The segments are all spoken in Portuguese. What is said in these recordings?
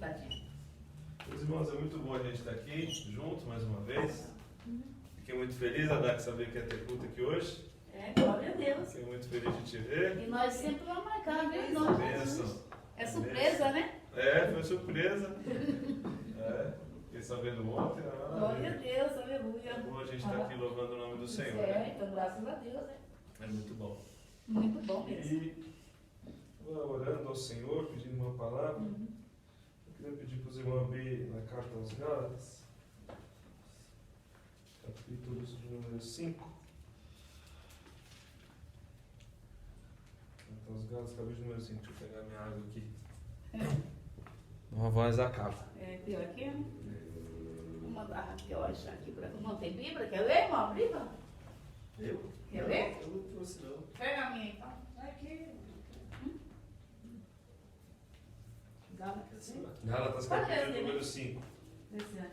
Tadinho. Meus irmãos, é muito bom a gente estar aqui, junto, mais uma vez. Fiquei muito feliz, Adá, de saber que ia ter culto aqui hoje. Glória a Deus. Fiquei muito feliz de te ver. E nós sempre vamos marcar, viu? Nós. Bênção. É surpresa, né? Foi surpresa. Fiquei sabendo ontem. Glória a Deus, aleluia. É bom a gente estar aqui louvando o nome do Senhor. Então graças a Deus, né? É muito bom. Muito bom mesmo. E orando ao Senhor, pedindo uma palavra, eu queria pedir para os irmãos abrir na carta aos Gálatas, capítulo de número 5. Carta aos Gálatas, capítulo de número 5. Deixa eu pegar minha água aqui. Uma voz acaba. Pior aqui, né? Vou mandar aqui, eu acho aqui para. Não tem Bíblia? Quer ler, irmão? Bíblia? Eu? Quer ler? Eu não trouxe, não. Pega a minha então. Aqui. Gálatas, sim? Gálatas, Pode ler, capítulo sim. número 5. Esse ano.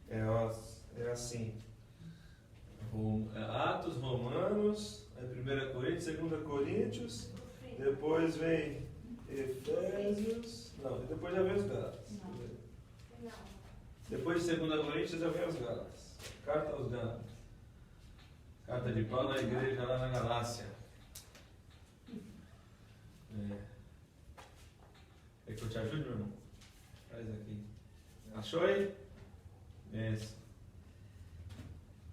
Gálatas. É assim. Atos, Romanos, 1 Coríntios, 2 Coríntios, depois vem Efésios. Não, depois já vem os Gálatas. Depois de 2 Coríntios já vem os Gálatas. Carta aos Gálatas. Carta de Paulo na igreja lá na Galácia. Quer que eu te ajude, meu irmão? Traz aqui. Achou aí? Isso.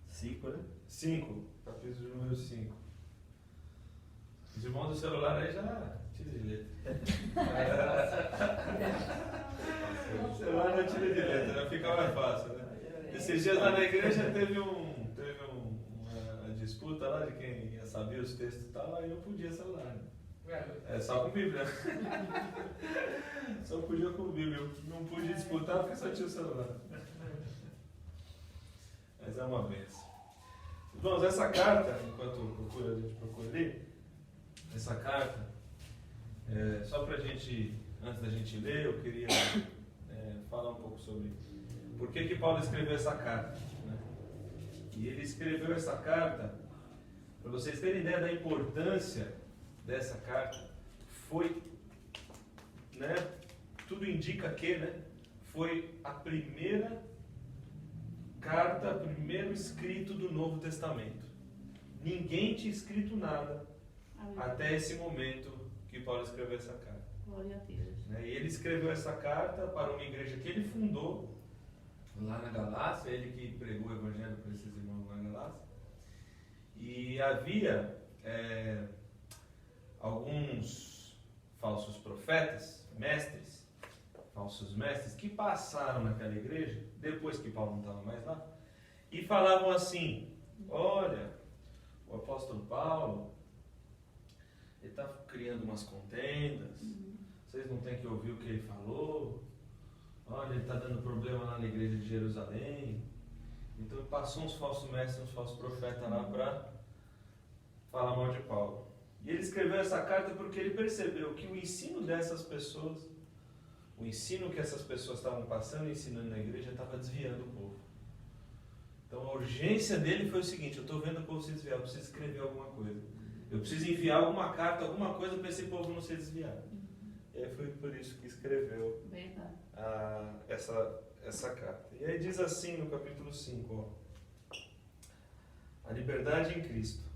5, né? 5. Capítulo número 5. Os irmãos do celular aí já tira de letra. O celular já tira de letra, já fica mais fácil, né? Esses dias lá na igreja teve uma disputa lá de quem ia saber os textos e tal, aí eu podia celular. Né? Só com Bíblia. Só podia com Bíblia. Eu não pude disputar porque só tinha o celular. Mas é uma benção. Irmãos, essa carta, enquanto a gente procura ali, essa carta, só para a gente, antes da gente ler, eu queria falar um pouco sobre por que Paulo escreveu essa carta. Né? E ele escreveu essa carta, para vocês terem ideia da importância dessa carta, foi, né, tudo indica que, né, foi a primeira carta, primeiro escrito do Novo Testamento. Ninguém tinha escrito nada até esse momento que Paulo escreveu essa carta. Glória a Deus. E ele escreveu essa carta para uma igreja que ele fundou lá na Galácia, ele que pregou o evangelho para esses irmãos lá na Galácia. E havia alguns falsos profetas, falsos mestres, que passaram naquela igreja, depois que Paulo não estava mais lá, e falavam assim: olha, o apóstolo Paulo, ele está criando umas contendas, vocês não têm que ouvir o que ele falou, olha, ele está dando problema lá na igreja de Jerusalém. Então passou uns falsos mestres, uns falsos profetas lá para falar mal de Paulo. E ele escreveu essa carta porque ele percebeu que o ensino dessas pessoas, o ensino que essas pessoas estavam passando e ensinando na igreja, estava desviando o povo. Então a urgência dele foi o seguinte: eu estou vendo o povo se desviar, eu preciso escrever alguma coisa. Eu preciso enviar alguma carta, alguma coisa para esse povo não se desviar. E aí foi por isso que escreveu essa carta. E aí diz assim no capítulo 5, a liberdade em Cristo.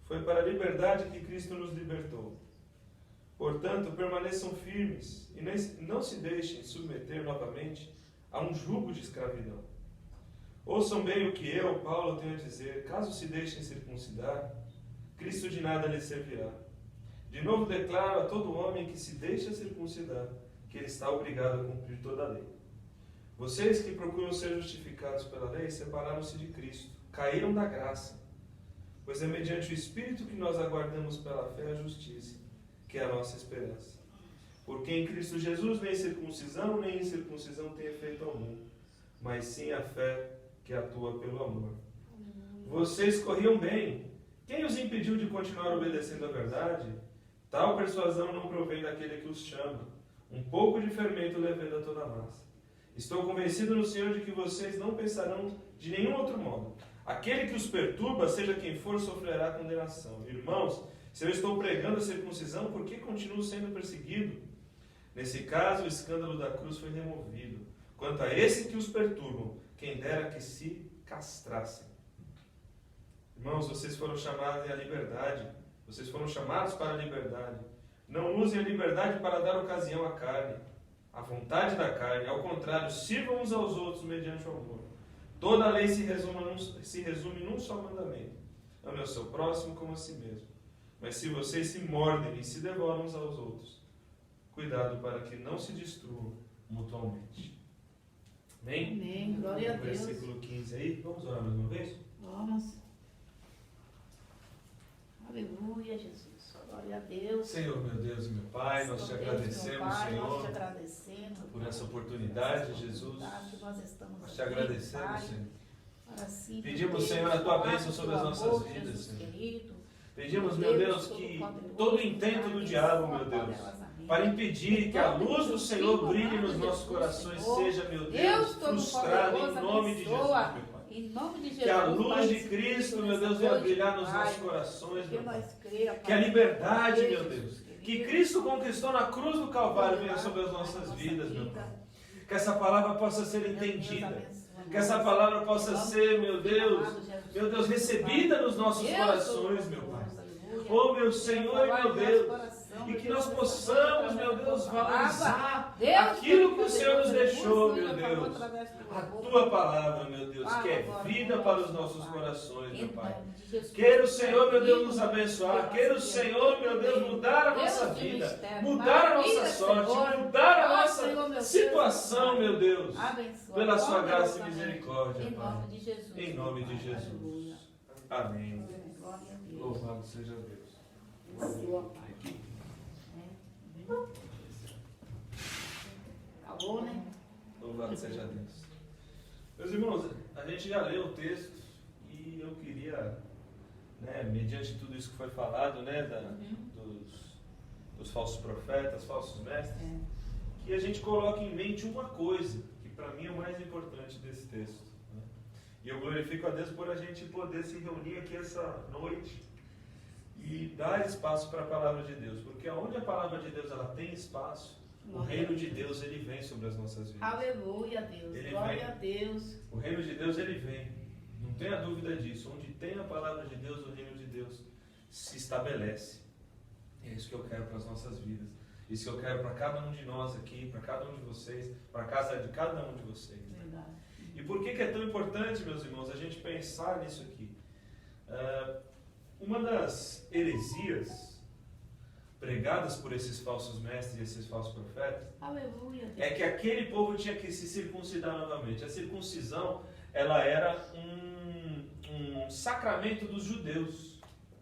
Foi para a liberdade que Cristo nos libertou. Portanto, permaneçam firmes e não se deixem submeter novamente a um jugo de escravidão. Ouçam bem o que eu, Paulo, tenho a dizer: caso se deixem circuncidar, Cristo de nada lhes servirá. De novo declaro a todo homem que se deixa circuncidar, que ele está obrigado a cumprir toda a lei. Vocês que procuram ser justificados pela lei, separaram-se de Cristo, caíram da graça. Pois é mediante o Espírito que nós aguardamos pela fé a justiça, que é a nossa esperança. Porque em Cristo Jesus nem circuncisão nem incircuncisão tem efeito algum, mas sim a fé que atua pelo amor. Vocês corriam bem. Quem os impediu de continuar obedecendo à verdade? Tal persuasão não provém daquele que os chama. Um pouco de fermento leveda a toda a massa. Estou convencido no Senhor de que vocês não pensarão de nenhum outro modo. Aquele que os perturba, seja quem for, sofrerá condenação. Irmãos, Se eu estou pregando a circuncisão, por que continuo sendo perseguido? Nesse caso, o escândalo da cruz foi removido. Quanto a esse que os perturbam, quem dera que se castrassem. Irmãos, vocês foram chamados à liberdade. Vocês foram chamados para a liberdade. Não usem a liberdade para dar ocasião à carne, à vontade da carne. Ao contrário, sirvam uns aos outros mediante o amor. Toda a lei se resume num só mandamento. Ame ao seu próximo como a si mesmo. Mas se vocês se mordem e se devoram uns aos outros, cuidado para que não se destruam mutuamente. Amém? Amém. Glória a Deus. Versículo 15 aí. Vamos orar mais uma vez? Vamos. Aleluia, Jesus. Glória a Deus. Senhor, meu Deus e meu Pai, nós te agradecemos, Senhor, nós te agradecemos por essa oportunidade, Jesus. Nós te agradecemos, Senhor. Pedimos, Senhor, a tua bênção sobre as nossas vidas, Senhor. Pedimos, meu Deus, que todo o intento do diabo, meu Deus, para impedir que a luz do Senhor brilhe nos nossos corações, seja, meu Deus, frustrado em nome de Jesus, meu Pai. Em nome de Jesus, que a luz de Cristo, meu Deus, venha brilhar nos nossos corações, meu Pai. Que a liberdade, meu Deus, que Cristo conquistou na cruz do Calvário venha sobre as nossas vidas, meu Pai. Que essa palavra possa ser entendida. Que essa palavra possa ser, meu Deus, recebida nos nossos corações, meu Pai. Oh, meu Senhor e meu Deus. E que nós possamos, meu Deus, valorizar aquilo que o Senhor nos deixou, meu Deus. A tua palavra, meu Deus, que é vida para os nossos corações, meu Pai. Queira o Senhor, meu Deus, nos abençoar. Queira o Senhor, meu Deus, mudar a nossa vida, mudar a nossa sorte, mudar a nossa situação, meu Deus, pela sua graça e misericórdia, Pai. Em nome de Jesus. Amém. Louvado seja Deus. Acabou, né? Louvado seja Deus. Meus irmãos, a gente já leu o texto e eu queria, mediante tudo isso que foi falado, dos falsos profetas, falsos mestres, que a gente coloque em mente uma coisa, que para mim é o mais importante desse texto. Né? E eu glorifico a Deus por a gente poder se reunir aqui essa noite e dar espaço para a palavra de Deus, porque onde a palavra de Deus ela tem espaço, o reino de Deus ele vem sobre as nossas vidas. Aleluia, Deus. Ele Glória vem. a Deus. O reino de Deus ele vem. Não tenha dúvida disso. Onde tem a palavra de Deus, o reino de Deus se estabelece. É isso que eu quero para as nossas vidas. Isso que eu quero para cada um de nós aqui, para cada um de vocês, para a casa de cada um de vocês. Verdade. E por que é tão importante, meus irmãos, a gente pensar nisso aqui? Uma das heresias pregadas por esses falsos mestres e esses falsos profetas, Aleluia, Deus. é que aquele povo tinha que se circuncidar novamente. A circuncisão, ela era um sacramento dos judeus.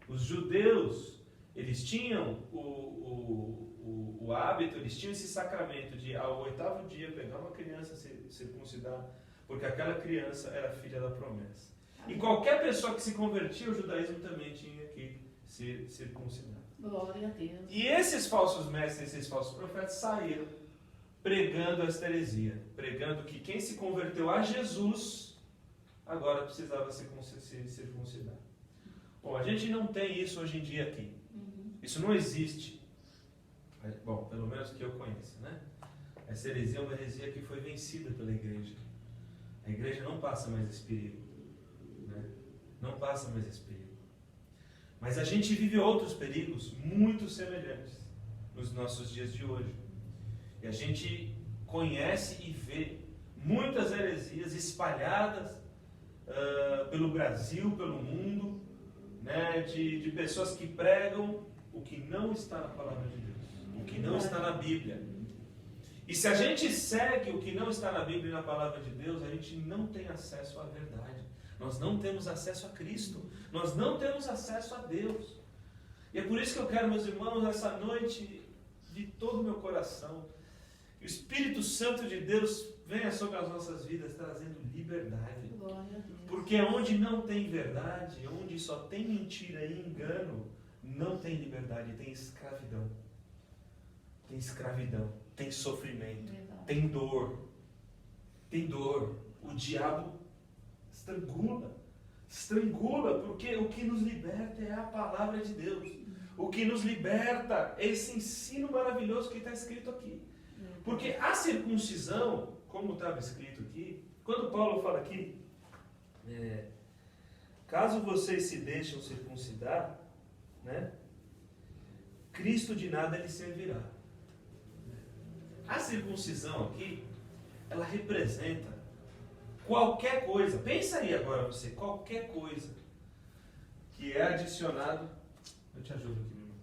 Os judeus, eles tinham o hábito, eles tinham esse sacramento de, ao 8º dia, pegar uma criança e circuncidar, porque aquela criança era filha da promessa. E qualquer pessoa que se convertia ao judaísmo também tinha que se circuncidar. Glória a Deus. E esses falsos mestres, esses falsos profetas saíram pregando esta heresia, pregando que quem se converteu a Jesus agora precisava se circuncidar. Bom, a gente não tem isso hoje em dia aqui. Isso não existe. Bom, pelo menos que eu conheça, né? Essa heresia é uma heresia que foi vencida pela igreja. A igreja não passa mais esse perigo. Né? Não passa mais esse perigo. Mas a gente vive outros perigos muito semelhantes nos nossos dias de hoje. E a gente conhece e vê muitas heresias espalhadas pelo Brasil, pelo mundo, né, de pessoas que pregam o que não está na palavra de Deus, o que não está na Bíblia. E se a gente segue o que não está na Bíblia e na palavra de Deus, a gente não tem acesso à verdade. Nós não temos acesso a Cristo. Nós não temos acesso a Deus. E é por isso que eu quero, meus irmãos, essa noite, de todo o meu coração, que o Espírito Santo de Deus venha sobre as nossas vidas, trazendo liberdade. Porque onde não tem verdade, onde só tem mentira e engano, não tem liberdade, tem escravidão. Tem escravidão, tem sofrimento, tem dor. Tem dor. O diabo estrangula, porque o que nos liberta é a palavra de Deus. o que nos liberta é esse ensino maravilhoso que está escrito aqui. Porque a circuncisão, como estava escrito aqui, quando Paulo fala aqui, caso vocês se deixem circuncidar, né, Cristo de nada lhe servirá. A circuncisão aqui, ela representa qualquer coisa, pensa aí agora você, qualquer coisa que é adicionado. Eu te ajudo aqui, meu irmão.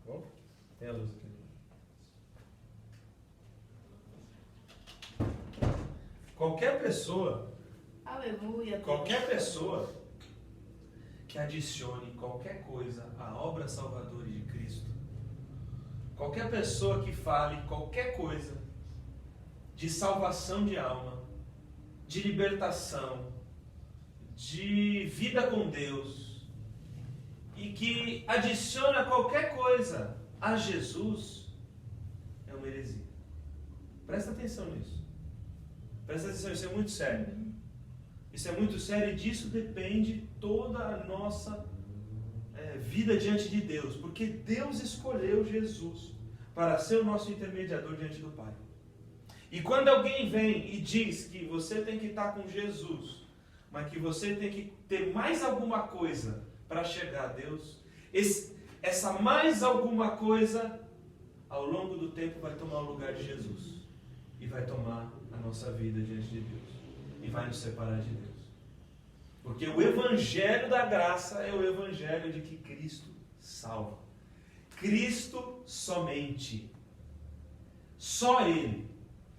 Bom, tem a luz aqui. Qualquer pessoa, Aleluia. qualquer pessoa que adicione qualquer coisa à obra salvadora de Cristo, qualquer pessoa que fale qualquer coisa de salvação de alma, de libertação, de vida com Deus, e que adiciona qualquer coisa a Jesus, é uma heresia. Presta atenção nisso. Presta atenção, isso é muito sério. Isso é muito sério e disso depende toda a nossa vida diante de Deus. Porque Deus escolheu Jesus para ser o nosso intermediador diante do Pai. E quando alguém vem e diz que você tem que estar com Jesus, mas que você tem que ter mais alguma coisa para chegar a Deus, essa mais alguma coisa, ao longo do tempo, vai tomar o lugar de Jesus. E vai tomar a nossa vida diante de Deus. E vai nos separar de Deus. Porque o Evangelho da graça é o Evangelho de que Cristo salva. Cristo somente. Só Ele.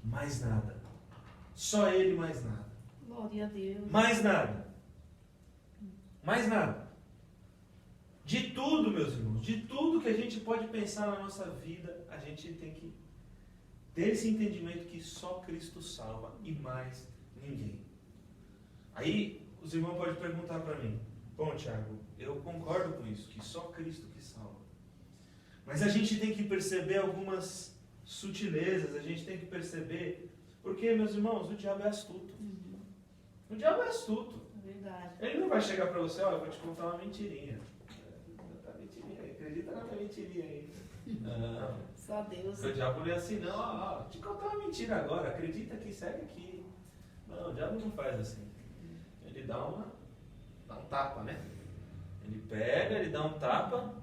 Mais nada. Só Ele, mais nada. Glória a Deus. Mais nada. Mais nada. De tudo, meus irmãos, de tudo que a gente pode pensar na nossa vida, a gente tem que ter esse entendimento que só Cristo salva e mais ninguém. Aí os irmãos podem perguntar para mim: bom, Tiago, eu concordo com isso, que só Cristo que salva. Mas a gente tem que perceber algumas sutilezas, a gente tem que perceber, porque, meus irmãos, o diabo é astuto. O diabo é astuto. É verdade. Ele não vai chegar para você: ó, eu vou te contar uma mentirinha. Tá mentirinha aí, acredita na minha mentirinha aí. Não. Só Deus. O diabo não é assim, não, ó, te contar uma mentira agora, acredita que segue aqui. Não, o diabo não faz assim. Ele dá um tapa, né? Ele pega, ele dá um tapa,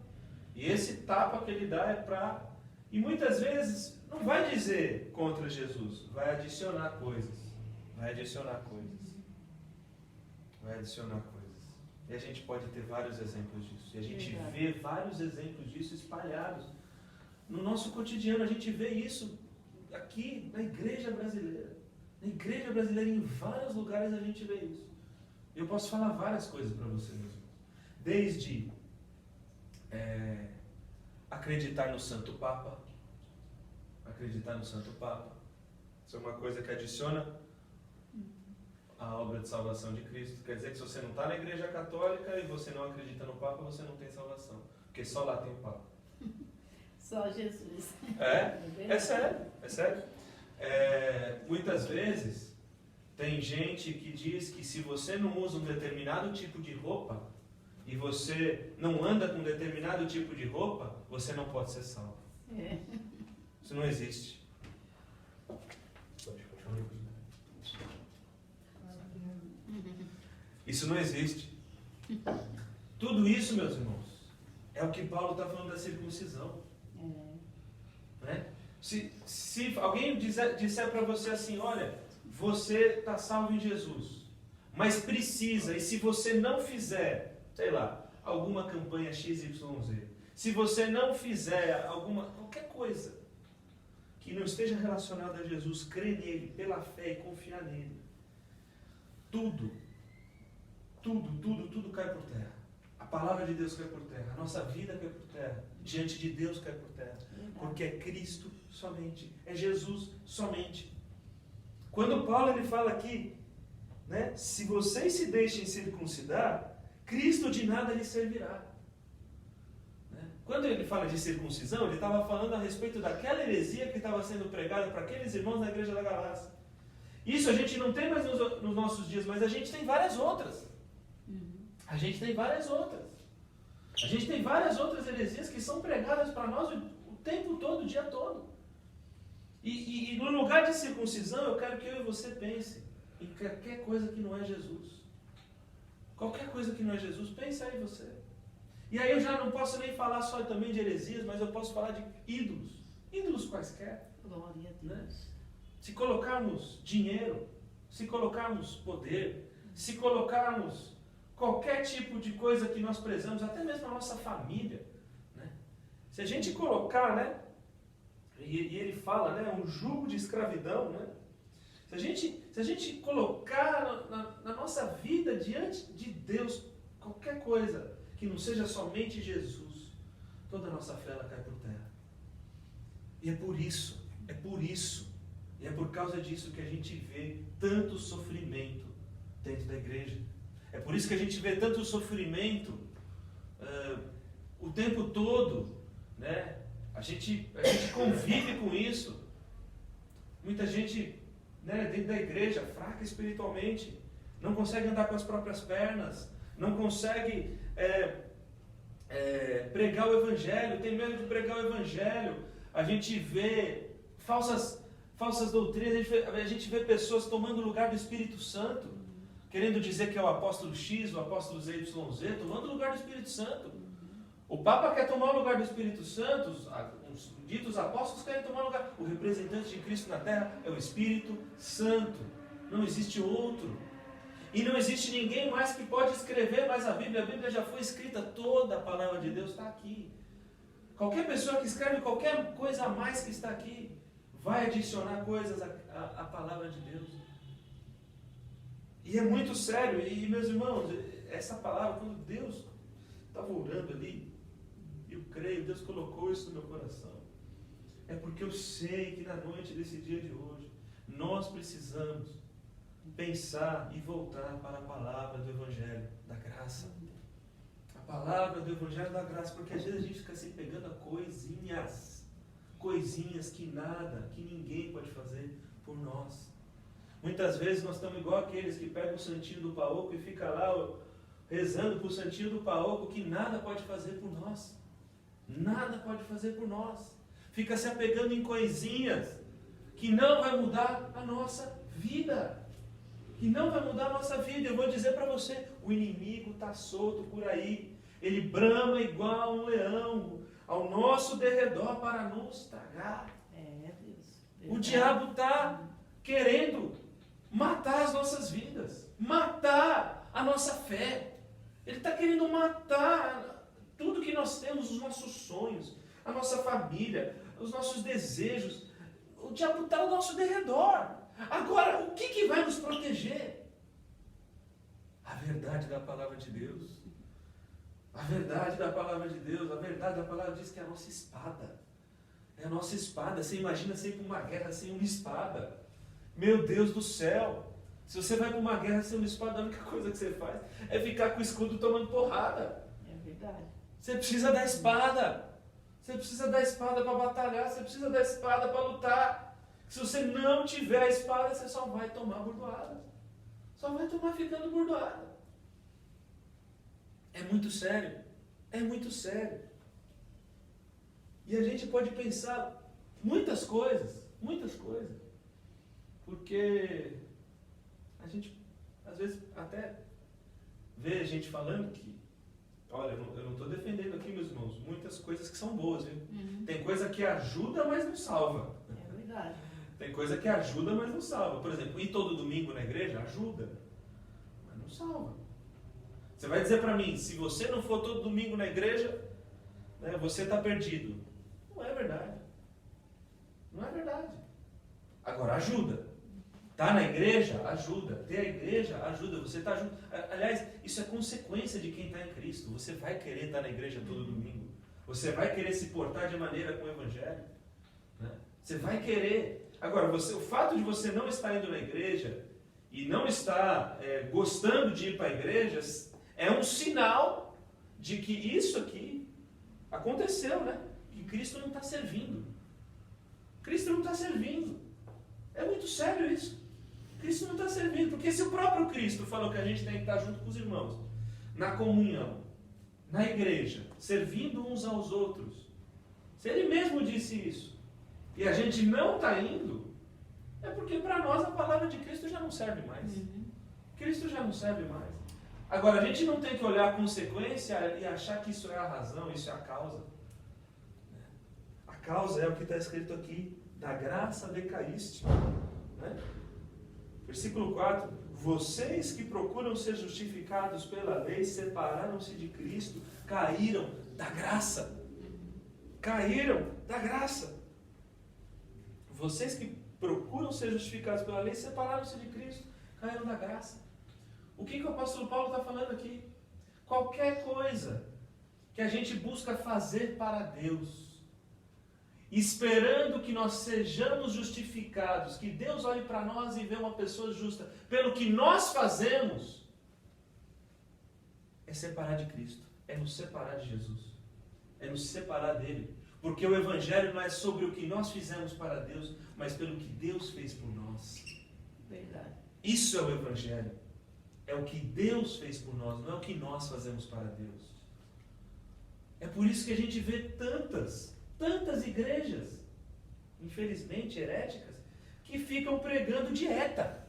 e esse tapa que ele dá é para... E muitas vezes não vai dizer contra Jesus, vai adicionar coisas. Vai adicionar coisas. Vai adicionar coisas. E a gente pode ter vários exemplos disso. E a gente vê vários exemplos disso espalhados no nosso cotidiano. A gente vê isso aqui na igreja brasileira. Na igreja brasileira, em vários lugares a gente vê isso. Eu posso falar várias coisas para vocês. Desde acreditar no Santo Papa. Acreditar no Santo Papa. Isso é uma coisa que adiciona a obra de salvação de Cristo. Quer dizer que se você não está na igreja católica e você não acredita no Papa, você não tem salvação. Porque só lá tem o Papa. Só Jesus. É sério, é sério. Muitas vezes tem gente que diz que se você não usa um determinado tipo de roupa e você não anda com um determinado tipo de roupa, você não pode ser salvo. Isso não existe. Isso não existe. Tudo isso, meus irmãos, é o que Paulo está falando da circuncisão. Né? Se alguém disser para você assim: olha, você está salvo em Jesus, mas precisa, e se você não fizer, sei lá, alguma campanha XYZ, se você não fizer qualquer coisa que não esteja relacionada a Jesus, crer nele, pela fé e confiar nele, tudo cai por terra. A palavra de Deus cai por terra, a nossa vida cai por terra, diante de Deus cai por terra, porque é Cristo somente, é Jesus somente. Quando Paulo ele fala aqui, né, se vocês se deixem circuncidar, Cristo de nada lhe servirá. Quando ele fala de circuncisão, ele estava falando a respeito daquela heresia que estava sendo pregada para aqueles irmãos na igreja da Galácia. Isso a gente não tem mais nos nossos dias, mas a gente tem várias outras. A gente tem várias outras. A gente tem várias outras heresias que são pregadas para nós o tempo todo, o dia todo. E no lugar de circuncisão, eu quero que eu e você pense em qualquer coisa que não é Jesus. Qualquer coisa que não é Jesus, pensa aí você. E aí eu já não posso nem falar só também de heresias, mas eu posso falar de ídolos. Ídolos quaisquer. Glória a Deus. Né? Se colocarmos dinheiro, se colocarmos poder, se colocarmos qualquer tipo de coisa que nós prezamos, até mesmo a nossa família, né? Se a gente colocar, né? E ele fala, né? Um jugo de escravidão, né? Se a gente colocar na nossa vida diante de Deus qualquer coisa que não seja somente Jesus, toda a nossa fé ela cai por terra. E é por isso, e é por causa disso que a gente vê tanto sofrimento dentro da igreja. É por isso que a gente vê tanto sofrimento o tempo todo, né? A gente convive com isso. Muita gente, né, dentro da igreja, fraca espiritualmente, não consegue andar com as próprias pernas, não consegue pregar o Evangelho, tem medo de pregar o Evangelho. A gente vê falsas doutrinas, a gente vê pessoas tomando o lugar do Espírito Santo, querendo dizer que é o apóstolo X, o apóstolo ZYZ, tomando o lugar do Espírito Santo. O Papa quer tomar o lugar do Espírito Santo, os ditos apóstolos querem tomar o lugar. O representante de Cristo na terra é o Espírito Santo. Não existe outro. E não existe ninguém mais que pode escrever mais a Bíblia. A Bíblia já foi escrita, toda a palavra de Deus está aqui. Qualquer pessoa que escreve qualquer coisa a mais que está aqui, vai adicionar coisas à palavra de Deus. E é muito sério. E meus irmãos, essa palavra, quando Deus estava orando ali, eu creio, Deus colocou isso no meu coração. É porque eu sei que na noite desse dia de hoje, nós precisamos pensar e voltar para a palavra do Evangelho da graça. A palavra do Evangelho da graça, porque às vezes a gente fica se pegando a coisinhas que nada, que ninguém pode fazer por nós. Muitas vezes nós estamos igual aqueles que pegam o santinho do paoco e ficam lá rezando para o santinho do paoco, que nada pode fazer por nós. Nada pode fazer por nós. Fica se apegando em coisinhas que não vai mudar a nossa vida. Que não vai mudar a nossa vida. Eu vou dizer para você, o inimigo está solto por aí. Ele brama igual um leão ao nosso derredor para nos tragar. Deus. O diabo está querendo matar as nossas vidas, matar a nossa fé. Ele está querendo matar tudo que nós temos, os nossos sonhos, a nossa família, os nossos desejos. O diabo está ao nosso derredor. Agora, o que vai nos proteger? A verdade da palavra de Deus. A verdade da palavra de Deus. A verdade da palavra diz que é a nossa espada. É a nossa espada. Você imagina você ir para uma guerra sem uma espada. Meu Deus do céu. Se você vai para uma guerra sem uma espada, a única coisa que você faz é ficar com o escudo tomando porrada. É verdade. Você precisa da espada. Você precisa da espada para batalhar. Você precisa da espada para lutar. Se você não tiver a espada, você só vai tomar bordoada. Só vai tomar ficando bordoada. É muito sério. É muito sério. E a gente pode pensar muitas coisas. Muitas coisas. Porque a gente, às vezes, até vê a gente falando que, olha, eu não estou defendendo aqui, meus irmãos, muitas coisas que são boas, viu? Uhum. Tem coisa que ajuda, mas não salva. É verdade. Tem coisa que ajuda, mas não salva. Por exemplo, ir todo domingo na igreja ajuda, mas não salva. Você vai dizer para mim, se você não for todo domingo na igreja, né, você está perdido. Não é verdade. Não é verdade. Agora, ajuda. Estar na igreja ajuda. Ter a igreja ajuda. Você está junto. Aliás, isso é consequência de quem está em Cristo. Você vai querer estar na igreja todo domingo. Você vai querer se portar de maneira com o Evangelho. Né? Você vai querer. Agora, o fato de você não estar indo na igreja e não estar gostando de ir para a igreja é um sinal de que isso aqui aconteceu, né? Que Cristo não está servindo. Cristo não está servindo. É muito sério isso. Cristo não está servindo. Porque se o próprio Cristo falou que a gente tem que estar junto com os irmãos, na comunhão, na igreja, servindo uns aos outros, se ele mesmo disse isso, e a gente não está indo, é porque para nós a palavra de Cristo já não serve mais. Cristo já não serve mais. Agora, a gente não tem que olhar a consequência e achar que isso é a razão, isso é a causa. A causa é o que está escrito aqui, da graça decaíste. Né? Versículo 4, vocês que procuram ser justificados pela lei, separaram-se de Cristo, caíram da graça. Caíram da graça. Vocês que procuram ser justificados pela lei, separaram-se de Cristo, caíram da graça. O que o apóstolo Paulo está falando aqui? Qualquer coisa que a gente busca fazer para Deus, esperando que nós sejamos justificados, que Deus olhe para nós e vê uma pessoa justa, pelo que nós fazemos, é separar de Cristo, é nos separar de Jesus, é nos separar dele, porque o Evangelho não é sobre o que nós fizemos para Deus, mas pelo que Deus fez por nós. Verdade. Isso é o Evangelho, é o que Deus fez por nós, não é o que nós fazemos para Deus. É por isso que a gente vê tantas igrejas, infelizmente heréticas, que ficam pregando dieta.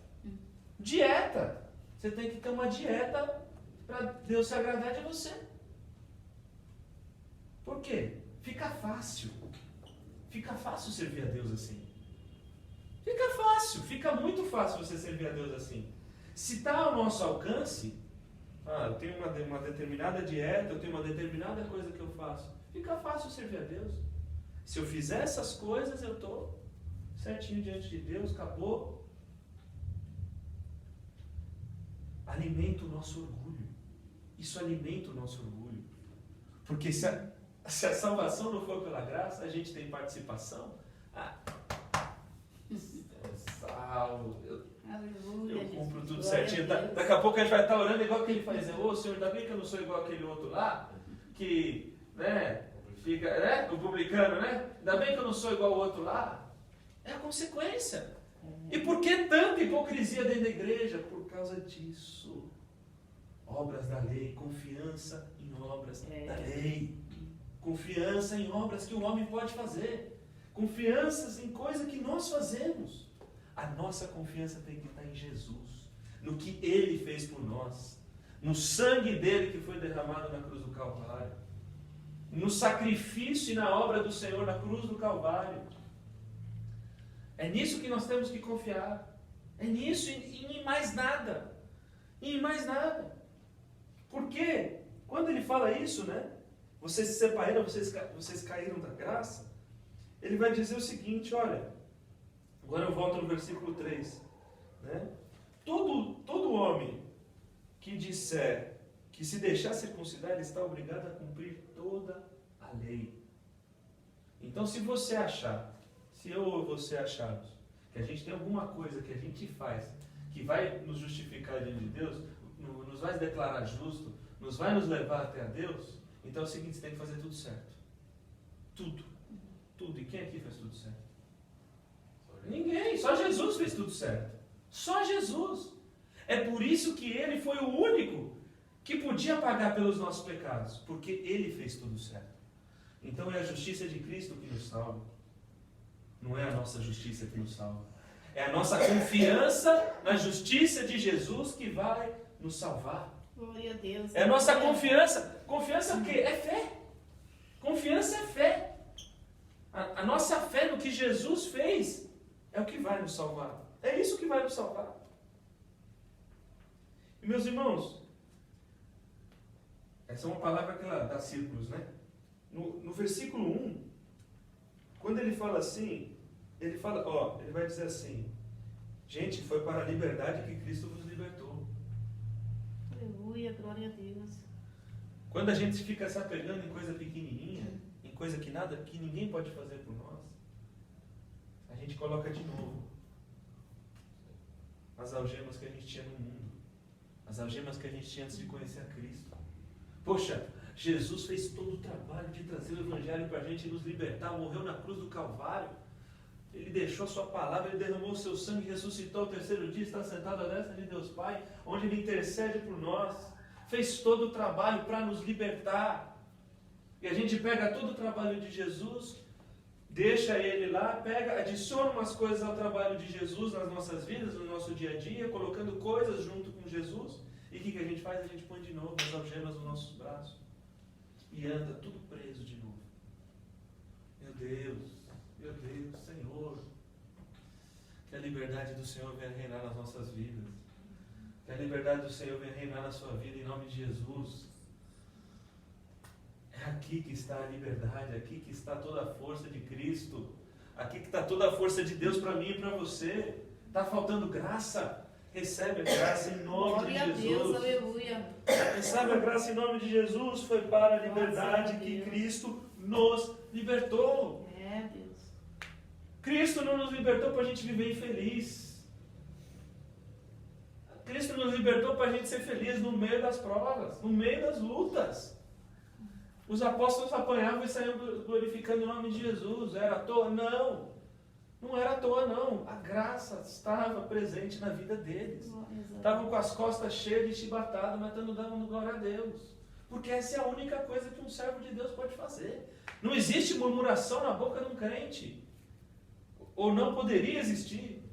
Dieta. Você tem que ter uma dieta para Deus se agradar de você. Por quê? Fica fácil. Fica fácil servir a Deus assim. Fica fácil. Fica muito fácil você servir a Deus assim. Se está ao nosso alcance, eu tenho uma determinada dieta, eu tenho uma determinada coisa que eu faço. Fica fácil servir a Deus. Se eu fizer essas coisas, eu estou certinho diante de Deus, acabou. Alimenta o nosso orgulho. Isso alimenta o nosso orgulho. Porque se a salvação não for pela graça, a gente tem participação. Salvo, eu cumpro tudo certinho. Daqui a pouco a gente vai estar orando igual que ele faz. Ô Senhor, ainda bem que eu não sou igual aquele outro lá, que, fica, o publicano, ainda bem que eu não sou igual o outro lá. É a consequência. E por que tanta hipocrisia dentro da igreja? Por causa disso. Obras da lei, confiança em obras da lei. Confiança em obras que o homem pode fazer. Confianças em coisas que nós fazemos. A nossa confiança tem que estar em Jesus, no que Ele fez por nós, no sangue dele que foi derramado na cruz do Calvário, no sacrifício e na obra do Senhor na cruz do Calvário. É nisso que nós temos que confiar. É nisso e em mais nada. E em mais nada. Porque quando ele fala isso, vocês se separaram, vocês caíram da graça, ele vai dizer o seguinte, olha, agora eu volto no versículo 3, Todo homem que disser que se deixar circuncidar, ele está obrigado a cumprir toda a lei. Então, se você achar, se eu ou você acharmos que a gente tem alguma coisa que a gente faz que vai nos justificar diante de Deus, nos vai declarar justo, nos vai nos levar até a Deus, então é o seguinte, você tem que fazer tudo certo. Tudo. E quem aqui faz tudo certo? Ninguém, só Jesus fez tudo certo. Só Jesus. É por isso que Ele foi o único que podia pagar pelos nossos pecados, porque Ele fez tudo certo. Então é a justiça de Cristo que nos salva. Não é a nossa justiça que nos salva. É a nossa confiança na justiça de Jesus que vai nos salvar. Glória a Deus. É a nossa confiança. Confiança o quê? É fé. Confiança é fé. A nossa fé no que Jesus fez é o que vai nos salvar. É isso que vai nos salvar. E meus irmãos, essa é uma palavra que ela dá círculos, No versículo 1, quando ele fala assim, ele vai dizer assim, gente, foi para a liberdade que Cristo nos libertou. Aleluia, glória a Deus. Quando a gente fica se apegando em coisa pequenininha, em coisa que ninguém pode fazer por nós, a gente coloca de novo as algemas que a gente tinha no mundo, as algemas que a gente tinha antes de conhecer a Cristo. Poxa, Jesus fez todo o trabalho de trazer o Evangelho para a gente nos libertar, morreu na cruz do Calvário, Ele deixou a sua palavra, Ele derramou o seu sangue, ressuscitou ao terceiro dia, está sentado à destra de Deus Pai, onde Ele intercede por nós. fez todo o trabalho para nos libertar. E a gente pega todo o trabalho de Jesus, deixa ele lá, pega, adiciona umas coisas ao trabalho de Jesus nas nossas vidas, no nosso dia a dia, colocando coisas junto com Jesus. E o que a gente faz? A gente põe de novo as algemas nos nossos braços. E anda tudo preso de novo. Meu Deus, Senhor. Que a liberdade do Senhor venha reinar nas nossas vidas. Que a liberdade do Senhor venha reinar na sua vida, em nome de Jesus. É aqui que está a liberdade, aqui que está toda a força de Cristo. Aqui que está toda a força de Deus para mim e para você. Está faltando graça? Recebe a graça em nome de Jesus. Glória a Deus, aleluia. Recebe a graça em nome de Jesus. Foi para a liberdade que Cristo nos libertou. É, Deus. Cristo não nos libertou para a gente viver infeliz. Cristo nos libertou para a gente ser feliz no meio das provas, no meio das lutas. Os apóstolos apanhavam e saíam glorificando o nome de Jesus. Era à toa? Não. Não era à toa, não. A graça estava presente na vida deles. Estavam com as costas cheias de chibatada, mas estando dando glória a Deus. Porque essa é a única coisa que um servo de Deus pode fazer. Não existe murmuração na boca de um crente. Ou não poderia existir.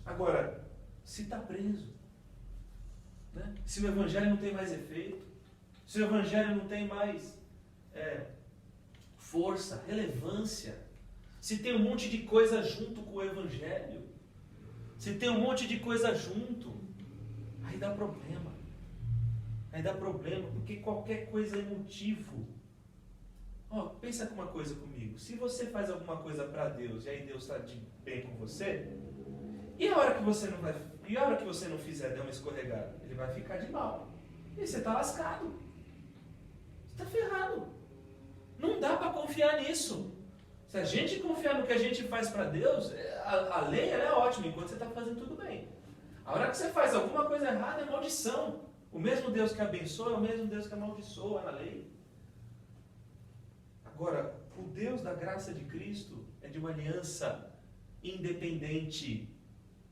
Agora, se está preso, né? Se o Evangelho não tem mais efeito, se o Evangelho não tem mais força, relevância, se tem um monte de coisa junto com o Evangelho, se tem um monte de coisa junto, aí dá problema. Aí dá problema, porque qualquer coisa é motivo. Pensa uma coisa comigo. Se você faz alguma coisa para Deus e aí Deus está de bem com você, e a hora que você não fizer, der uma escorregada, ele vai ficar de mal. E você está lascado. Você está ferrado. Não dá para confiar nisso. Se a gente confiar no que a gente faz para Deus, a lei ela é ótima enquanto você está fazendo tudo bem. A hora que você faz alguma coisa errada é maldição. O mesmo Deus que abençoa é o mesmo Deus que amaldiçoa na lei. Agora, o Deus da graça de Cristo é de uma aliança independente,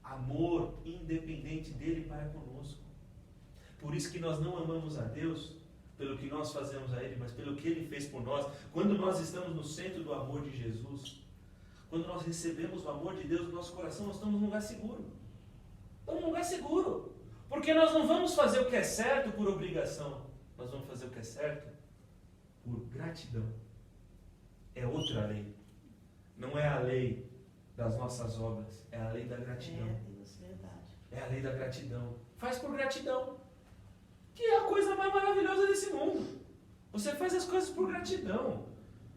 amor independente dele para conosco. Por isso que nós não amamos a Deus pelo que nós fazemos a Ele, mas pelo que Ele fez por nós. Quando nós estamos no centro do amor de Jesus, quando nós recebemos o amor de Deus no nosso coração, nós estamos num lugar seguro. Estamos num lugar seguro. Porque nós não vamos fazer o que é certo por obrigação. Nós vamos fazer o que é certo por gratidão. É outra lei. Não é a lei das nossas obras, é a lei da gratidão. É, Deus, verdade. É a lei da gratidão. Faz por gratidão. Que é a coisa mais maravilhosa desse mundo. Você faz as coisas por gratidão.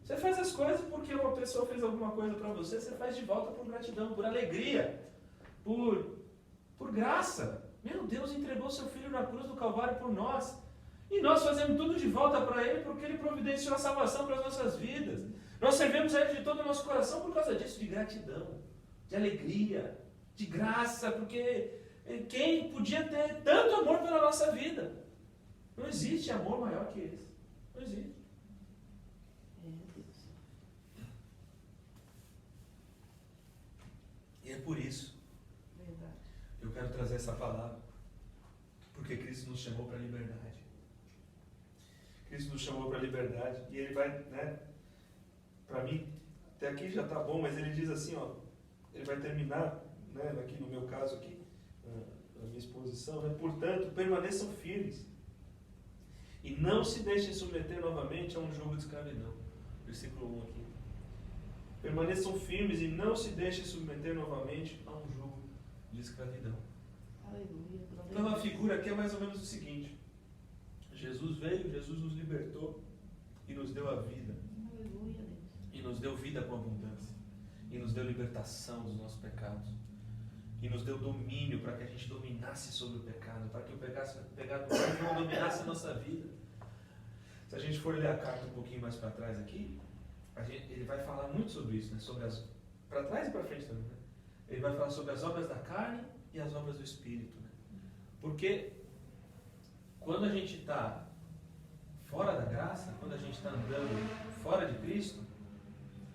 Você faz as coisas porque uma pessoa fez alguma coisa para você, você faz de volta por gratidão, por alegria, por graça. Meu Deus entregou seu Filho na cruz do Calvário por nós. E nós fazemos tudo de volta para Ele porque Ele providenciou a salvação para as nossas vidas. Nós servimos a Ele de todo o nosso coração por causa disso, de gratidão, de alegria, de graça, porque quem podia ter tanto amor pela nossa vida? Não existe amor maior que esse. Não existe. Deus. E é por isso Verdade. que eu quero trazer essa palavra. Porque Cristo nos chamou para a liberdade. Cristo nos chamou para a liberdade. E Ele vai, para mim, até aqui já está bom, mas Ele diz assim, Ele vai terminar, aqui no meu caso aqui, a minha exposição, portanto, permaneçam firmes. E não se deixem submeter novamente a um jugo de escravidão. Versículo 1 aqui. Permaneçam firmes e não se deixem submeter novamente a um jugo de escravidão. Aleluia. Então a figura aqui é mais ou menos o seguinte. Jesus veio, Jesus nos libertou e nos deu a vida. Aleluia, Deus. E nos deu vida com abundância. E nos deu libertação dos nossos pecados. E nos deu domínio para que a gente dominasse sobre o pecado, para que o pecado não dominasse a nossa vida. Se a gente for ler a carta um pouquinho mais para trás aqui, ele vai falar muito sobre isso, sobre para trás e para frente também. Ele vai falar sobre as obras da carne e as obras do Espírito. Porque quando a gente está fora da graça, quando a gente está andando fora de Cristo,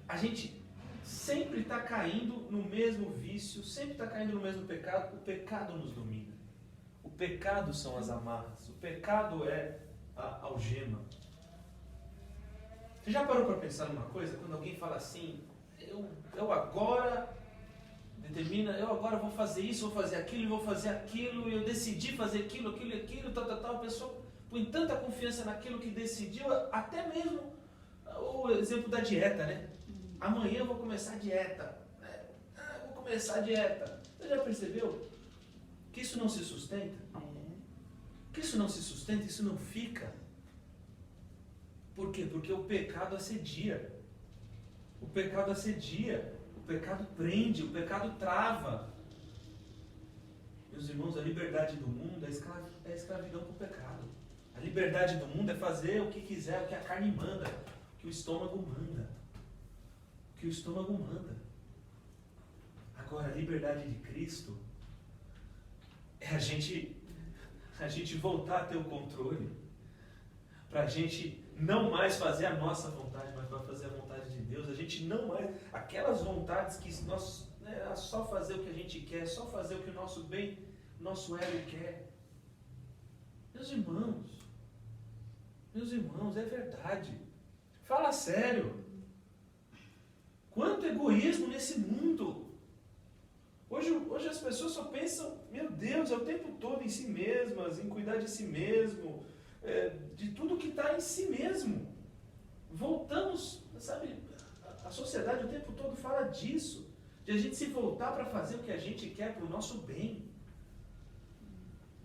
a gente sempre está caindo no mesmo vício, sempre está caindo no mesmo pecado, o pecado nos domina. O pecado são as amarras. O pecado é a algema. Você já parou para pensar numa coisa? Quando alguém fala assim, eu agora vou fazer isso, vou fazer aquilo, e eu decidi fazer aquilo, tal. A pessoa põe tanta confiança naquilo que decidiu, até mesmo o exemplo da dieta, né? Amanhã eu vou começar a dieta. Você já percebeu que isso não se sustenta? Que isso não se sustenta, isso não fica. Por quê? Porque o pecado assedia. O pecado prende, o pecado trava. Meus irmãos, a liberdade do mundo é escravidão para o pecado. A liberdade do mundo é fazer o que quiser, o que a carne manda, o que o estômago manda. Agora, a liberdade de Cristo é a gente voltar a ter o controle, para a gente não mais fazer a nossa vontade, mas para fazer a vontade de Deus. A gente não mais, aquelas vontades que nós, só fazer o que a gente quer, só fazer o que o nosso bem, nosso ego quer. Meus irmãos, é verdade. Fala sério. Quanto egoísmo nesse mundo. Hoje as pessoas só pensam, meu Deus, é o tempo todo em si mesmas, em cuidar de si mesmo, de tudo que está em si mesmo. Voltamos, sabe, a sociedade o tempo todo fala disso, de a gente se voltar para fazer o que a gente quer para o nosso bem.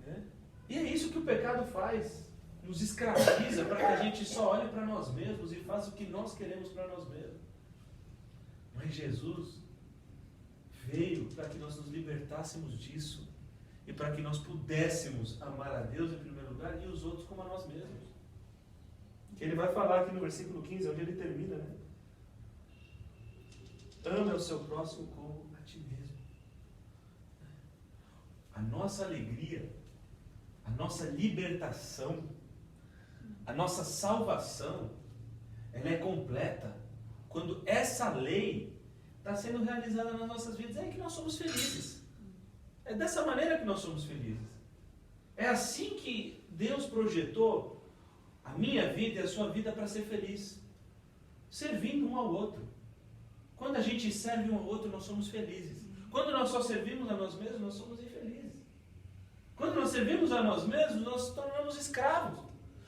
Né? E é isso que o pecado faz, nos escraviza para que a gente só olhe para nós mesmos e faça o que nós queremos para nós mesmos. Mas Jesus veio para que nós nos libertássemos disso e para que nós pudéssemos amar a Deus em primeiro lugar e os outros como a nós mesmos. Ele vai falar aqui no versículo 15, onde ele termina, né? Ame o seu próximo como a ti mesmo. A nossa alegria, a nossa libertação, a nossa salvação, ela é completa quando essa lei está sendo realizada nas nossas vidas. É aí que nós somos felizes. É dessa maneira que nós somos felizes. É assim que Deus projetou a minha vida e a sua vida para ser feliz. Servindo um ao outro. Quando a gente serve um ao outro, nós somos felizes. Quando nós só servimos a nós mesmos, nós somos infelizes. Quando nós servimos a nós mesmos, nós nos tornamos escravos.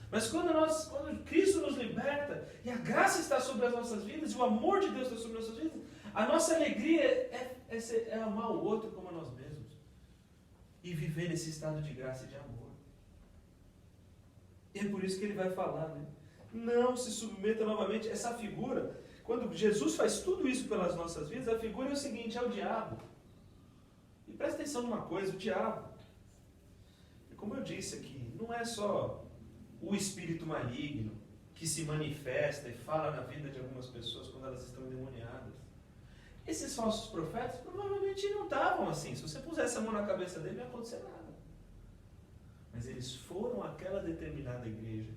Mas quando Cristo nos liberta, e a graça está sobre as nossas vidas, e o amor de Deus está sobre as nossas vidas, a nossa alegria é amar o outro como a nós mesmos. E viver nesse estado de graça e de amor. E é por isso que ele vai falar, né? Não se submeta novamente. Essa figura, quando Jesus faz tudo isso pelas nossas vidas, a figura é o seguinte, é o diabo. E presta atenção numa coisa, o diabo, como eu disse aqui, não é só o espírito maligno que se manifesta e fala na vida de algumas pessoas quando elas estão endemoniadas. Esses falsos profetas provavelmente não estavam assim. Se você pusesse a mão na cabeça dele, não ia acontecer nada. Mas eles foram àquela determinada igreja,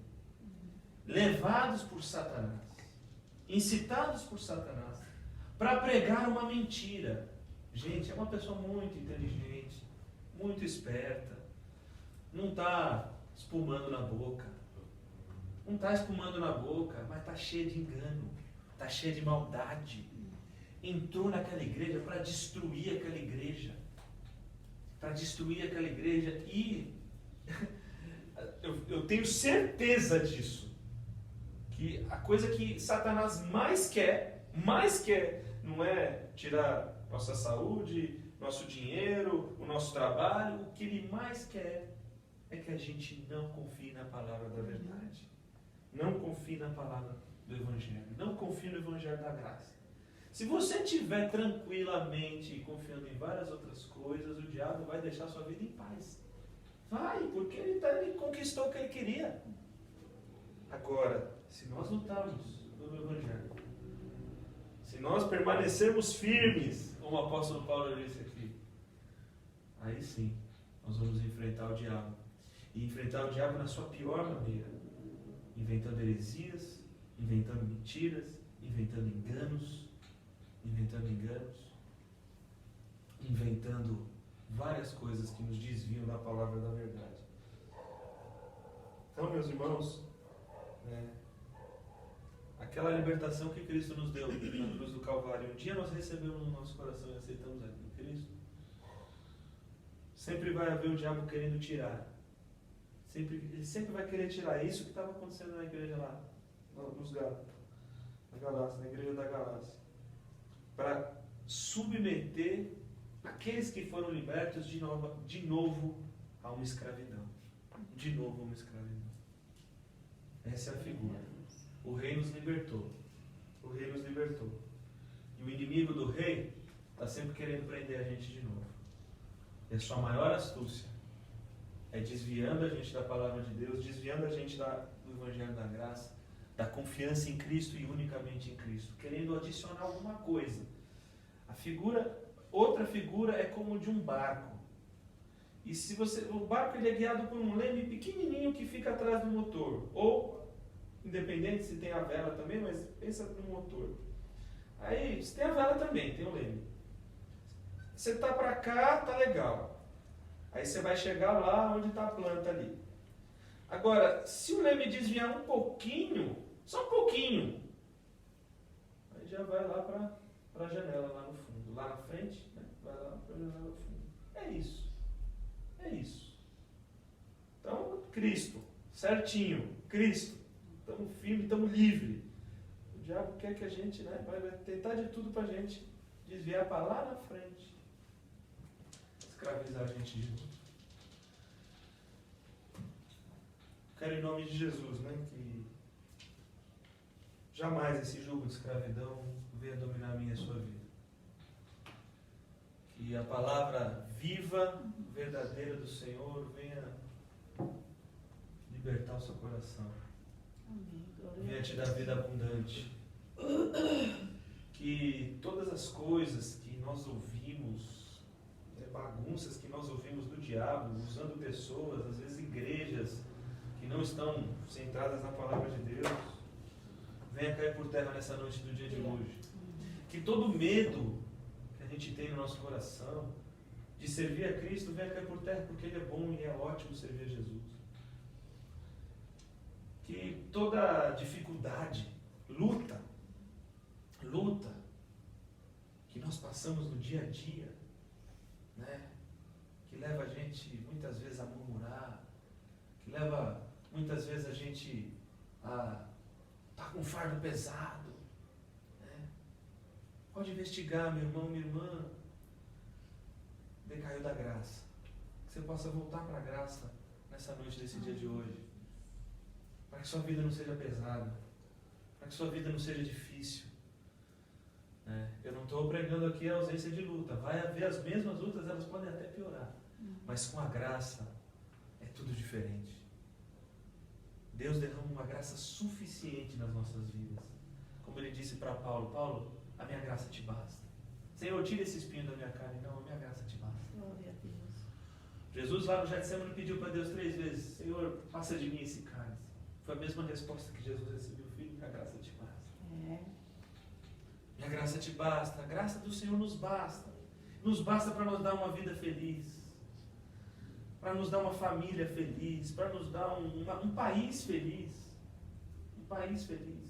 levados por Satanás, incitados por Satanás, para pregar uma mentira. Gente, é uma pessoa muito inteligente, muito esperta, não está espumando na boca. Não está espumando na boca, mas está cheia de engano, está cheia de maldade. Entrou naquela igreja para destruir aquela igreja. Para destruir aquela igreja. E eu tenho certeza disso. Que a coisa que Satanás mais quer, não é tirar nossa saúde, nosso dinheiro, o nosso trabalho. O que ele mais quer é que a gente não confie na palavra da verdade. Não confie na palavra do Evangelho. Não confie no Evangelho da graça. Se você estiver tranquilamente confiando em várias outras coisas, o diabo vai deixar sua vida em paz. Vai, porque ele conquistou o que ele queria. Agora, se nós lutarmos pelo Evangelho, se nós permanecermos firmes, como o apóstolo Paulo disse aqui, aí sim, nós vamos enfrentar o diabo. E enfrentar o diabo na sua pior maneira. Inventando heresias, inventando mentiras, inventando enganos, inventando várias coisas que nos desviam da palavra da verdade. Então, meus irmãos, aquela libertação que Cristo nos deu na cruz do Calvário, um dia nós recebemos no nosso coração e aceitamos aqui Cristo, sempre vai haver o diabo querendo tirar. Ele sempre vai querer tirar. É isso que estava acontecendo na igreja lá, nos Gálatas, na igreja da Galácia. Para submeter aqueles que foram libertos de novo a uma escravidão. De novo a uma escravidão. Essa é a figura. O rei nos libertou. O rei nos libertou. E o inimigo do rei está sempre querendo prender a gente de novo. E a sua maior astúcia é desviando a gente da palavra de Deus, desviando a gente do Evangelho da Graça, da confiança em Cristo e unicamente em Cristo, querendo adicionar alguma coisa. Outra figura é como de um barco. E o barco ele é guiado por um leme pequenininho que fica atrás do motor, ou independente se tem a vela também, mas pensa no motor. Aí, se tem a vela também, tem o leme. Você está para cá, tá legal. Aí você vai chegar lá onde está a planta ali. Agora, se o leme desviar um pouquinho, só um pouquinho, aí já vai lá para a janela lá no fundo. Lá na frente, né? Vai lá para a janela no fundo. É isso. É isso. Então, Cristo, certinho, Cristo. Estamos firmes, estamos livres. O diabo quer que a gente, vai tentar de tudo para a gente desviar para lá na frente. Escravizar a gente de novo. Quero em nome de Jesus, que jamais esse jugo de escravidão venha dominar a minha e a sua vida. Que a palavra viva, verdadeira do Senhor venha libertar o seu coração. Venha te dar vida abundante. Que todas as coisas que nós ouvimos, bagunças que nós ouvimos do diabo, usando pessoas, às vezes igrejas, que não estão centradas na palavra de Deus, venha cair por terra nessa noite do dia de hoje. Que todo medo que a gente tem no nosso coração de servir a Cristo venha cair por terra, porque Ele é bom e é ótimo servir a Jesus. Que toda dificuldade, luta, que nós passamos no dia a dia, que leva a gente muitas vezes a murmurar, que leva muitas vezes a gente a estar com um fardo pesado, pode investigar, meu irmão, minha irmã, decaiu da graça, que você possa voltar para a graça nessa noite desse dia de hoje, para que sua vida não seja pesada, para que sua vida não seja difícil. Eu não estou pregando aqui a ausência de luta. Vai haver as mesmas lutas, elas podem até piorar. Mas com a graça é tudo diferente. Deus derrama uma graça suficiente nas nossas vidas. Como Ele disse para Paulo: Paulo, a minha graça te basta. Senhor, tira esse espinho da minha carne. Não, a minha graça te basta. Glória a Deus. Jesus lá no Getsemane pediu para Deus 3 vezes: Senhor, passa de mim esse cálice. Foi a mesma resposta que Jesus recebeu: Filho, a graça te basta. Minha graça te basta. A graça do Senhor nos basta. Nos basta para nos dar uma vida feliz, para nos dar uma família feliz, para nos dar um país feliz. Um país feliz.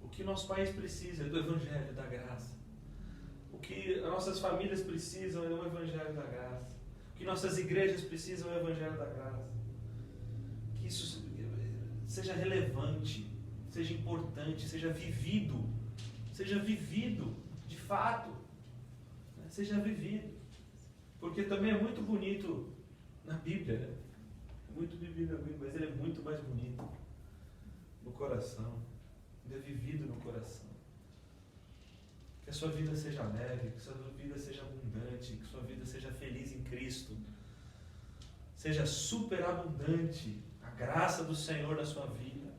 O que nosso país precisa é do Evangelho da Graça. O que nossas famílias precisam é do Evangelho da Graça. O que nossas igrejas precisam é o Evangelho da Graça. Que isso seja relevante, seja importante, seja vivido de fato, seja vivido, porque também é muito bonito na Bíblia, é muito vivido na Bíblia, mas ele é muito mais bonito no coração, ele é vivido no coração. Que a sua vida seja leve, que a sua vida seja abundante, que a sua vida seja feliz em Cristo, seja superabundante a graça do Senhor na sua vida.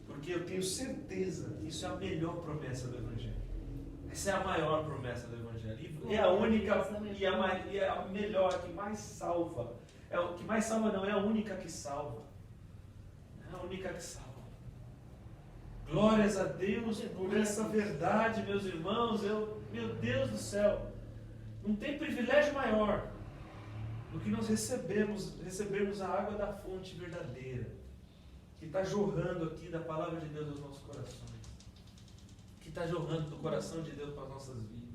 Porque eu tenho certeza que isso é a melhor promessa do Evangelho. Essa é a maior promessa do Evangelho. E é a única, e é a melhor, a que mais salva. É o que mais salva não, é a única que salva. É a única que salva. Glórias a Deus por essa verdade, meus irmãos. Meu Deus do céu, não tem privilégio maior do que nós recebermos a água da fonte verdadeira, que está jorrando aqui da palavra de Deus aos nossos corações, que está jorrando do coração de Deus para as nossas vidas.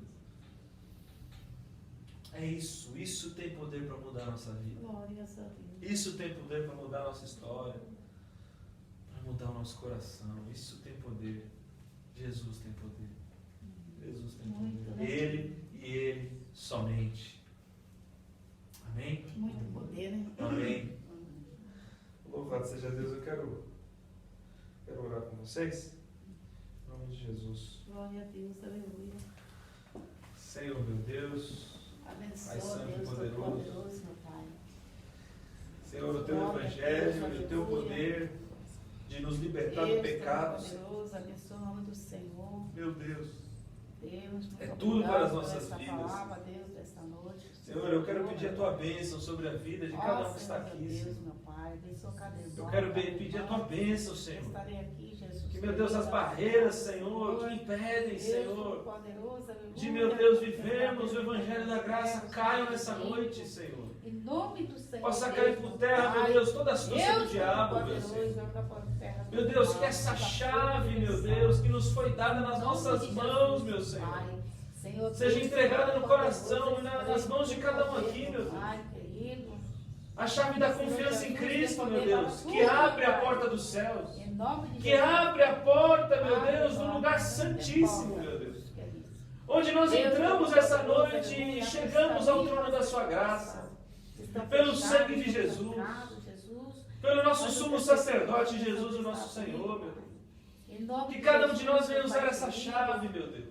É isso tem poder para mudar a nossa vida. Glórias a Deus. Isso tem poder para mudar a nossa história, para mudar o nosso coração. Isso tem poder. Jesus tem poder. Jesus tem poder. Ele e Ele somente. Amém? Muito poder, né? Amém. Louvado seja Deus. Eu quero orar com vocês. Em nome de Jesus. Glória a Deus, aleluia. Senhor, meu Deus, Abençoa, Pai Santo e Deus Poderoso. Todo-Poderoso, meu Pai. Senhor, o Teu Evangelho e o Teu poder de nos libertar do pecado. Deus, abençoa o nome do Senhor. Meu Deus. Deus, É tudo para as nossas essa vidas. Palavra, Deus, desta noite. Senhor, eu quero pedir a Tua bênção sobre a vida de cada um que está aqui, Deus, Senhor. meu Pai, abençoa cada irmão. Eu quero pedir a Tua bênção, Senhor. Estarei aqui, Jesus. Que, meu Deus, as barreiras, Senhor, que impedem, Senhor, poderoso, de, meu Deus, vivermos o Evangelho da Graça, caiam nessa noite, Senhor. Em nome do Senhor. Possa cair por terra, meu Deus, toda a astúcia do diabo, meu Senhor. Meu Deus, que essa chave, meu Deus, que nos foi dada nas nossas mãos, meu Senhor, seja entregada no coração e nas mãos de cada um aqui, meu Deus. A chave da confiança em Cristo, meu Deus, que abre a porta dos céus, que abre a porta, meu Deus, do lugar santíssimo, meu Deus, onde nós entramos essa noite e chegamos ao trono da sua graça, pelo sangue de Jesus, pelo nosso sumo sacerdote Jesus, o nosso Senhor, meu Deus. Que cada um de nós venha usar essa chave, meu Deus.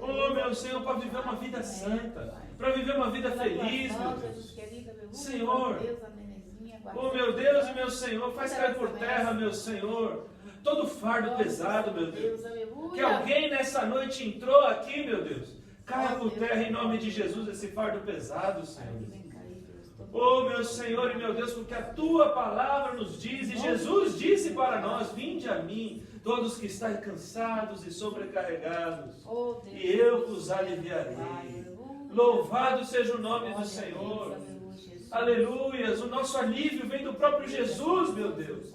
Oh, meu Senhor, para viver uma vida santa, para viver uma vida feliz, meu Deus. Senhor, oh, meu Deus e meu Senhor, faz cair por terra, meu Senhor, todo fardo pesado, meu Deus. Que alguém nessa noite entrou aqui, meu Deus, caia por terra em nome de Jesus esse fardo pesado, Senhor. Oh, meu Senhor e meu Deus, porque a Tua palavra nos diz, e Jesus disse para nós: vinde a mim, todos que estáis cansados e sobrecarregados, e eu vos aliviarei. Louvado seja o nome do Senhor. Aleluias, o nosso alívio vem do próprio Jesus, meu Deus.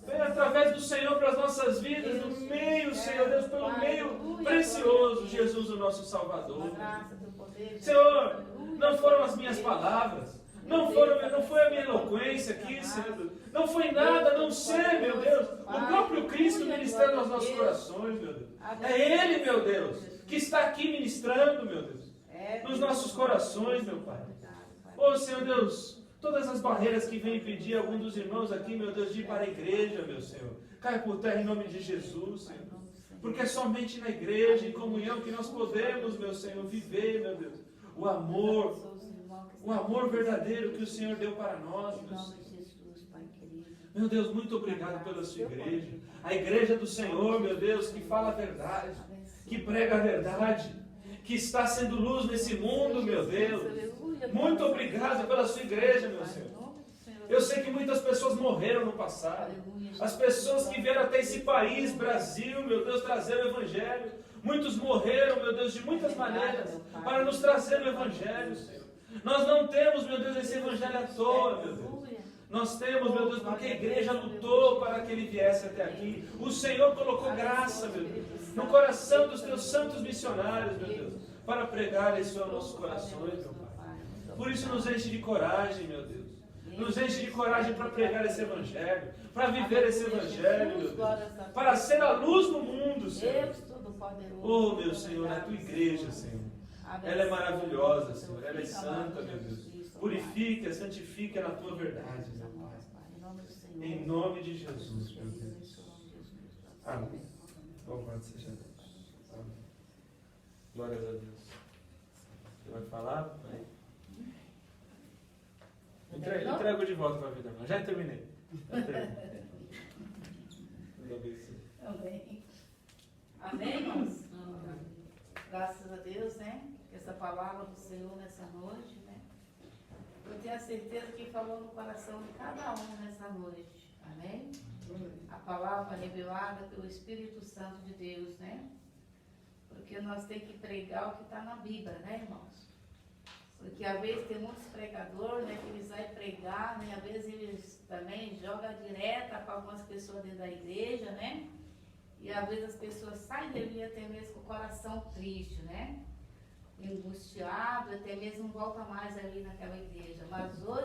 Vem através do Senhor para as nossas vidas, no meio, Senhor Deus, pelo meio precioso, Jesus, o nosso Salvador. Senhor, não foram as minhas palavras, não foi a minha eloquência aqui, Senhor. Não foi nada, a não ser, meu Deus, o próprio Cristo ministrando aos nossos corações, meu Deus. É Ele, meu Deus, que está aqui ministrando, meu Deus, nos nossos corações, meu Pai. Oh, Senhor Deus, todas as barreiras que vêm impedir algum dos irmãos aqui, meu Deus, de ir para a igreja, meu Senhor, caia por terra em nome de Jesus, Senhor. Porque é somente na igreja, em comunhão, que nós podemos, meu Senhor, viver, meu Deus, o amor verdadeiro que o Senhor deu para nós, meu Senhor. Meu Deus, muito obrigado pela sua igreja. A igreja do Senhor, meu Deus, que fala a verdade, que prega a verdade, que está sendo luz nesse mundo, meu Deus. Muito obrigado pela sua igreja, meu Senhor. Eu sei que muitas pessoas morreram no passado. As pessoas que vieram até esse país, Brasil, meu Deus, trazer o Evangelho. Muitos morreram, meu Deus, de muitas maneiras, para nos trazer o Evangelho, Senhor. Nós não temos, meu Deus, esse Evangelho à toa, meu Deus. Nós temos, meu Deus, porque a igreja lutou para que ele viesse até aqui. O Senhor colocou graça, meu Deus, no coração dos teus santos missionários, meu Deus, para pregar isso aos nossos corações, meu Pai. Por isso nos enche de coragem, meu Deus. Nos enche de coragem para pregar esse Evangelho, para viver esse Evangelho, meu Deus, para ser a luz no mundo, Senhor. Oh, meu Senhor, a tua igreja, Senhor, ela é maravilhosa, Senhor, ela é santa, meu Deus. Purifica, santifica na tua verdade, meu Pai. Em nome de Jesus, meu Deus. Amém. Louvado seja Deus. Amém. Glórias a Deus. Você vai falar? Entrego de volta para a vida, irmã. Já terminei. Amém. Amém, irmãos? Graças a Deus, né? Essa palavra do Senhor nessa noite, né? Eu tenho a certeza que falou no coração de cada um nessa noite. Amém? A palavra revelada pelo Espírito Santo de Deus, né? Porque nós temos que pregar o que está na Bíblia, né, irmãos? Porque às vezes tem muitos pregadores, né, que eles vão pregar, né? Às vezes eles também jogam direta para algumas pessoas dentro da igreja, né? E às vezes as pessoas saem dali até mesmo com o coração triste, né? Angustiado, até mesmo não volta mais ali naquela igreja. Mas hoje